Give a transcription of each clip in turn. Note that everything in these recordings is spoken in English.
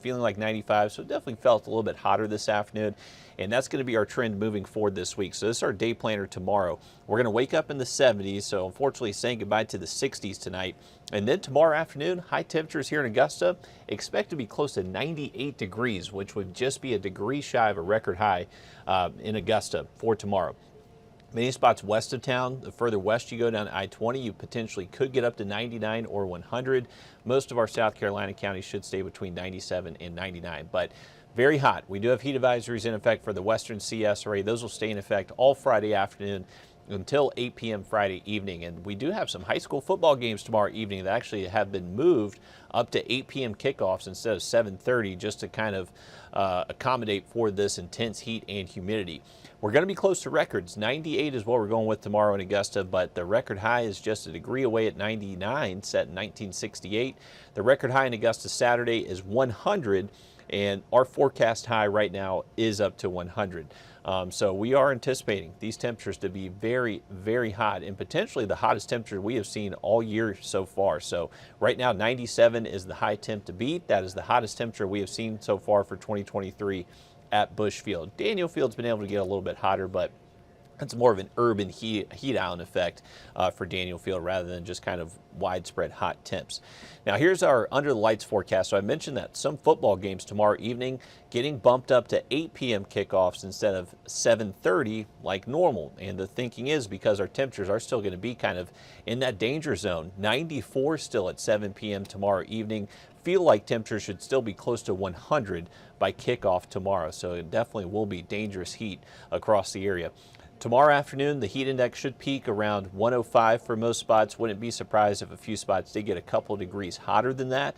feeling like 95, so it definitely felt a little bit hotter this afternoon, and that's going to be our trend moving forward this week. So this is our day planner tomorrow. We're going to wake up in the 70s, so unfortunately saying goodbye to the 60s tonight. And then tomorrow afternoon, high temperatures here in Augusta expect to be close to 98 degrees, which would just be a degree shy of a record high in Augusta for tomorrow. Many spots west of town. The further west you go down I-20, you potentially could get up to 99 or 100. Most of our South Carolina counties should stay between 97 and 99, but very hot. We do have heat advisories in effect for the western CSRA. Those will stay in effect all Friday afternoon until 8 p.m. Friday evening. And we do have some high school football games tomorrow evening that actually have been moved up to 8 p.m. kickoffs instead of 7:30, just to kind of accommodate for this intense heat and humidity. We're going to be close to records. 98 is what we're going with tomorrow in Augusta, but the record high is just a degree away at 99, set in 1968. The record high in Augusta Saturday is 100, and our forecast high right now is up to 100. So we are anticipating these temperatures to be very, very hot, and potentially the hottest temperature we have seen all year so far. So right now, 97 is the high temp to beat. That is the hottest temperature we have seen so far for 2023 at Busch Field. Daniel Field's been able to get a little bit hotter, but it's more of an urban heat island effect for Daniel Field rather than just kind of widespread hot temps. Now here's our under the lights forecast. So I mentioned that some football games tomorrow evening getting bumped up to 8 p.m. kickoffs instead of 7:30 like normal. And the thinking is because our temperatures are still going to be kind of in that danger zone. 94 still at 7 p.m. tomorrow evening. Feel like temperatures should still be close to 100 by kickoff tomorrow. So it definitely will be dangerous heat across the area. Tomorrow afternoon, the heat index should peak around 105 for most spots. Wouldn't be surprised if a few spots did get a couple of degrees hotter than that.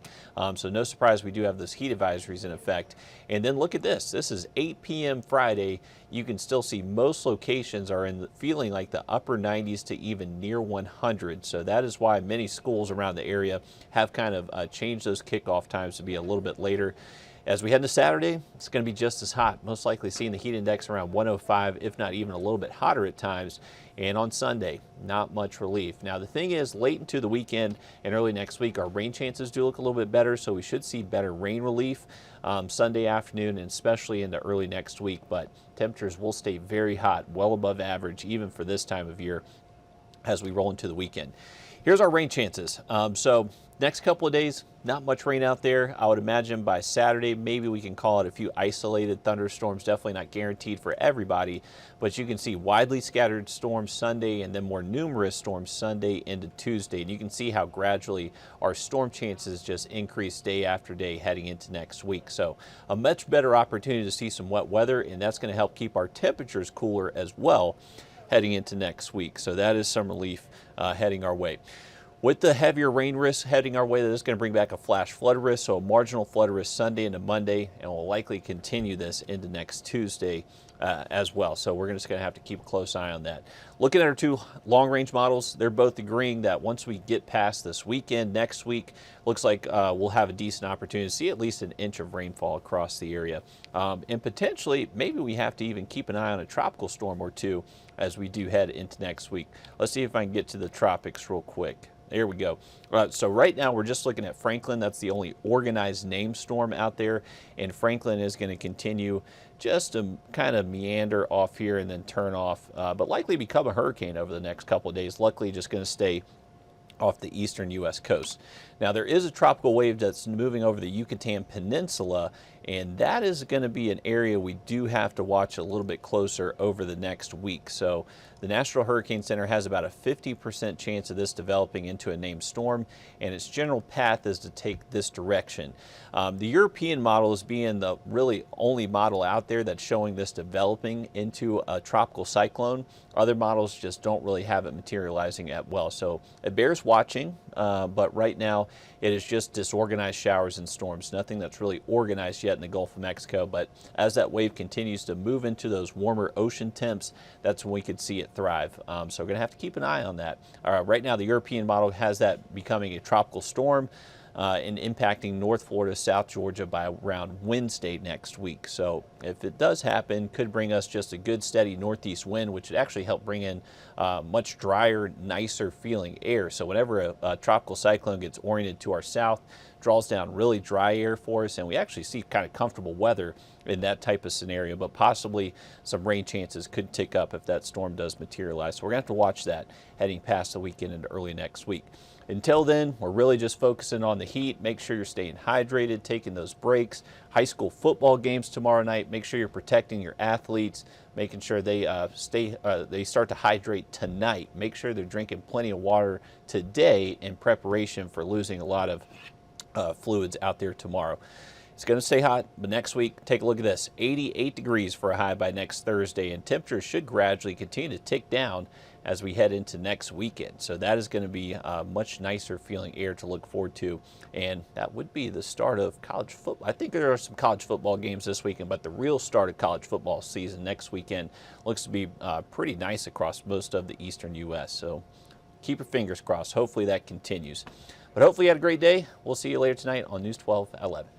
So no surprise we do have those heat advisories in effect. And then look at this. This is 8 p.m. Friday. You can still see most locations are in feeling like the upper 90s to even near 100. So that is why many schools around the area have kind of changed those kickoff times to be a little bit later. As we head into Saturday, it's going to be just as hot, most likely seeing the heat index around 105, if not even a little bit hotter at times. And on Sunday, not much relief. Now, the thing is, late into the weekend and early next week, our rain chances do look a little bit better, so we should see better rain relief Sunday afternoon and especially into early next week. But temperatures will stay very hot, well above average, even for this time of year as we roll into the weekend. Here's our rain chances. So next couple of days, not much rain out there. I would imagine by Saturday, maybe we can call it a few isolated thunderstorms. Definitely not guaranteed for everybody, but you can see widely scattered storms Sunday and then more numerous storms Sunday into Tuesday. And you can see how gradually our storm chances just increase day after day heading into next week. So a much better opportunity to see some wet weather, and that's going to help keep our temperatures cooler as well heading into next week. So that is some relief heading our way. With the heavier rain risk heading our way, that is going to bring back a flash flood risk, so a marginal flood risk Sunday into Monday, and we'll likely continue this into next Tuesday as well. So we're just going to have to keep a close eye on that. Looking at our two long-range models, they're both agreeing that once we get past this weekend, next week, looks like we'll have a decent opportunity to see at least an inch of rainfall across the area. And potentially, maybe we have to even keep an eye on a tropical storm or two as we do head into next week. Let's see if I can get to the tropics real quick. There we go. So right now we're just looking at Franklin. That's the only organized named storm out there, and Franklin is going to continue just to kind of meander off here and then turn off, but likely become a hurricane over the next couple of days. Luckily, just going to stay off the eastern U.S. coast. Now, there is a tropical wave that's moving over the Yucatan Peninsula, and that is going to be an area we do have to watch a little bit closer over the next week. So the National Hurricane Center has about a 50% chance of this developing into a named storm, and its general path is to take this direction. The European model is being the really only model out there that's showing this developing into a tropical cyclone. Other models just don't really have it materializing at well. So it bears watching, but right now it is just disorganized showers and storms, nothing that's really organized yet in the Gulf of Mexico. But as that wave continues to move into those warmer ocean temps, that's when we could see it thrive. So we're going to have to keep an eye on that. Right now, the European model has that becoming a tropical storm and impacting North Florida, South Georgia by around Wednesday next week. So if it does happen, could bring us just a good steady northeast wind, which would actually help bring in much drier, nicer feeling air. So whenever a tropical cyclone gets oriented to our south, draws down really dry air for us, and we actually see kind of comfortable weather in that type of scenario, but possibly some rain chances could tick up if that storm does materialize. So we're going to have to watch that heading past the weekend into early next week. Until then, we're really just focusing on the heat. Make sure you're staying hydrated, taking those breaks. High school football games tomorrow night. Make sure you're protecting your athletes, making sure they start to hydrate tonight. Make sure they're drinking plenty of water today in preparation for losing a lot of fluids out there tomorrow. It's going to stay hot, but next week, take a look at this. 88 degrees for a high by next Thursday, and temperatures should gradually continue to tick down as we head into next weekend. So that is going to be a much nicer feeling air to look forward to, and that would be the start of college football. I think there are some college football games this weekend, but the real start of college football season next weekend looks to be pretty nice across most of the eastern U.S. So keep your fingers crossed. Hopefully that continues. But hopefully you had a great day. We'll see you later tonight on News 12 at 11.